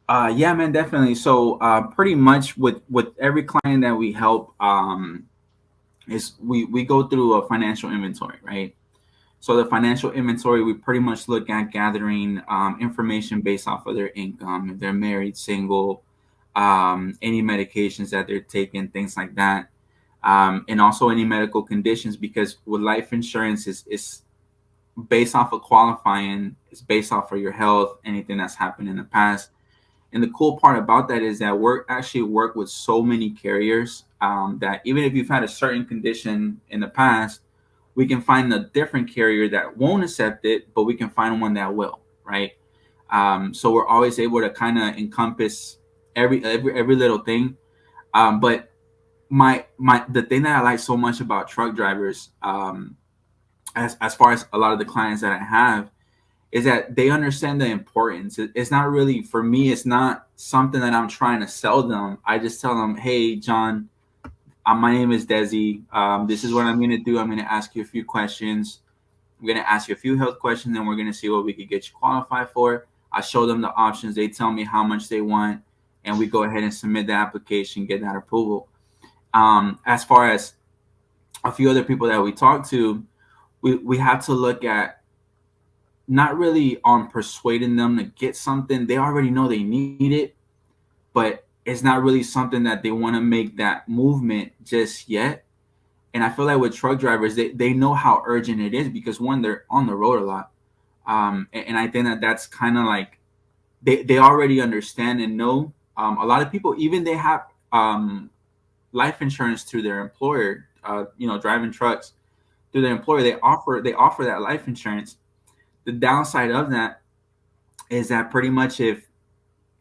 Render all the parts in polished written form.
Yeah, man, definitely. So, pretty much with every client that we help, is we go through a financial inventory, right? So the financial inventory, we pretty much look at gathering information based off of their income, if they're married, single, any medications that they're taking, things like that, and also any medical conditions. Because with life insurance, is based off of qualifying, it's based off of your health, anything that's happened in the past. And the cool part about that is that we're actually work with so many carriers, that even if you've had a certain condition in the past, we can find a different carrier that won't accept it, but we can find one that will, right? So we're always able to kind of encompass every little thing. But my the thing that I like so much about truck drivers, as far as a lot of the clients that I have, is that they understand the importance. It's not really for me. It's not something that I'm trying to sell them. I just tell them, "Hey, John, my name is Desi. This is what I'm going to do. I'm going to ask you a few questions. I'm going to ask you a few health questions, and we're going to see what we could get you qualified for." I show them the options. They tell me how much they want, and we go ahead and submit the application, get that approval. As far as a few other people that we talk to, we have to look at not really on persuading them to get something. They already know they need it, but it's not really something that they want to make that movement just yet. And I feel like with truck drivers, they know how urgent it is because one, they're on the road a lot. And I think that that's kind of like they already understand and know. A lot of people, even they have life insurance through their employer, driving trucks through their employer, they offer that life insurance. The downside of that is that pretty much if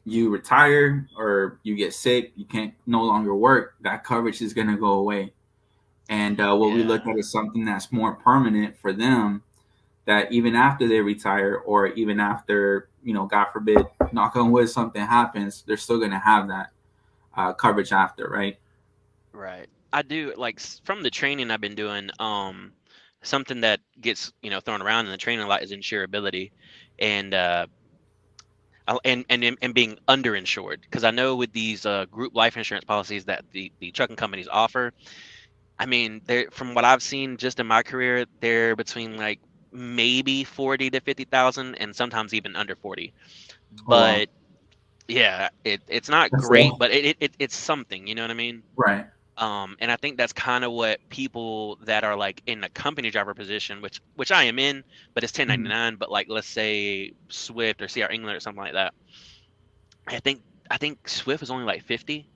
you retire or you get sick, you can't no longer work, that coverage is going to go away. And what we Yeah. look at is something that's more permanent for them, that even after they retire or even after, God forbid, knock on wood, something happens, they're still going to have that coverage after, right? Right. I do like from the training I've been doing, something that gets, thrown around in the training a lot is insurability and and being underinsured. Because I know with these group life insurance policies that the trucking companies offer, I mean, they're from what I've seen just in my career, they're between like maybe 40 to 50,000 and sometimes even under 40. Oh wow, But yeah, it's not that's great, low. but it's something, you know what I mean? Right. And I think that's kind of what people that are like in the company driver position, which I am in, but it's Mhm. 1099, but like let's say Swift or CR England or something like that. I think I think Swift is only like 50.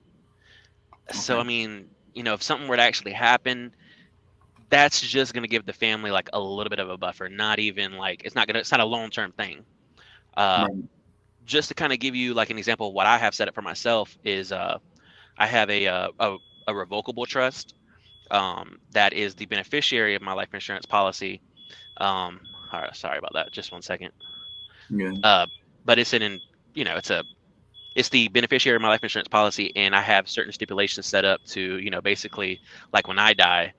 So Okay. I mean, if something were to actually happen, that's just gonna give the family like a little bit of a buffer, not even like it's not a long-term thing. Uh, Right. just to kind of give you like an example of what I have set up for myself is I have a revocable trust that is the beneficiary of my life insurance policy. All right, sorry about that. Just one second. Good. Uh, but you know, it's the beneficiary of my life insurance policy, and I have certain stipulations set up to, basically like when I die,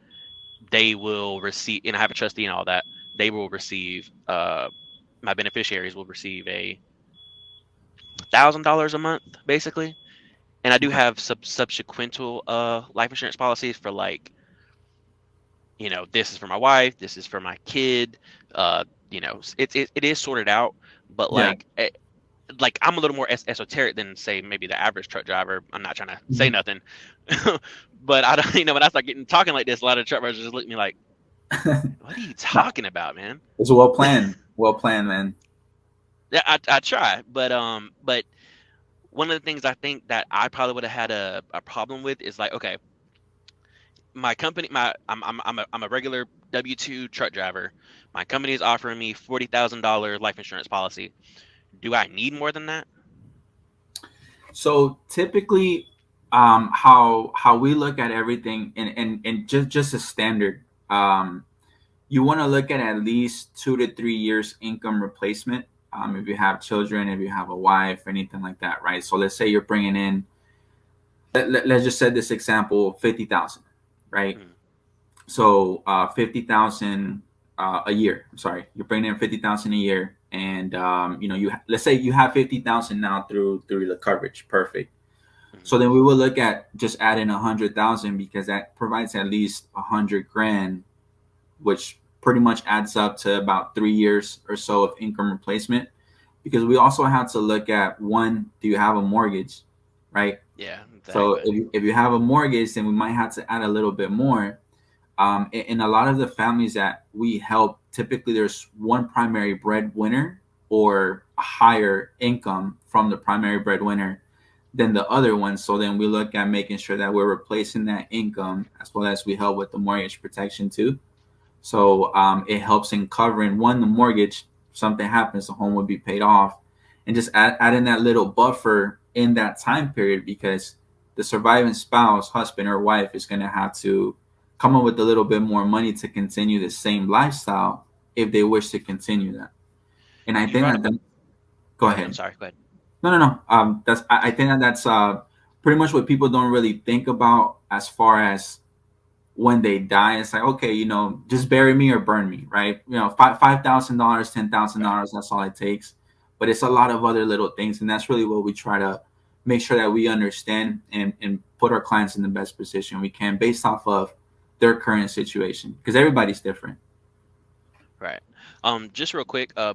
they will receive, and I have a trustee and all that. They will receive, my beneficiaries will receive $1,000 a month, basically. And I do Okay. have subsequential life insurance policies for like, this is for my wife, this is for my kid. It is sorted out, but Yeah. like I'm a little more esoteric than say maybe the average truck driver. I'm not trying to say Mhm. nothing, but I don't. When I start getting talking like this, a lot of truck drivers just look at me like, "What are you No, talking about, man?" it's well planned. Well planned, man. Yeah, I try, but one of the things I think that I probably would have had a problem with is like, okay, my company, I'm a regular W-2 truck driver. My company is offering me $40,000 life insurance policy. Do I need more than that? So typically, how we look at everything, and just a standard, you want to look at least 2 to 3 years income replacement. If you have children, if you have a wife, anything like that, right? So let's say you're bringing in, let's just set this example, 50,000, right? Mm, So 50,000 a year. I'm sorry, you're bringing in 50,000 a year. and let's say you have 50,000 now through the coverage, perfect. Mhm. So then we will look at just adding 100,000, because that provides at least 100 grand, which pretty much adds up to about 3 years or so of income replacement. Because we also have to look at, one, do you have a mortgage, right? Yeah, So exactly. if you have a mortgage, then we might have to add a little bit more. In a lot of the families that we help, typically there's one primary breadwinner or a higher income from the primary breadwinner than the other one. So then we look at making sure that we're replacing that income, as well as we help with the mortgage protection too. So it helps in covering, one, the mortgage. If something happens, the home would be paid off, and just adding that little buffer in that time period, because the surviving spouse, husband or wife, is going to have to come up with a little bit more money to continue the same lifestyle if they wish to continue that. And I You think brought that, up a. go Go ahead. I'm ahead. sorry. Go ahead. No, no, no. That's I think that that's pretty much what people don't really think about, as far as when they die. It's like, okay, just bury me or burn me, right? $5,000, Right. $10,000, that's all it takes. But it's a lot of other little things, and that's really what we try to make sure that we understand, and put our clients in the best position we can, based off of their current situation, because everybody's different. Right. Just real quick, before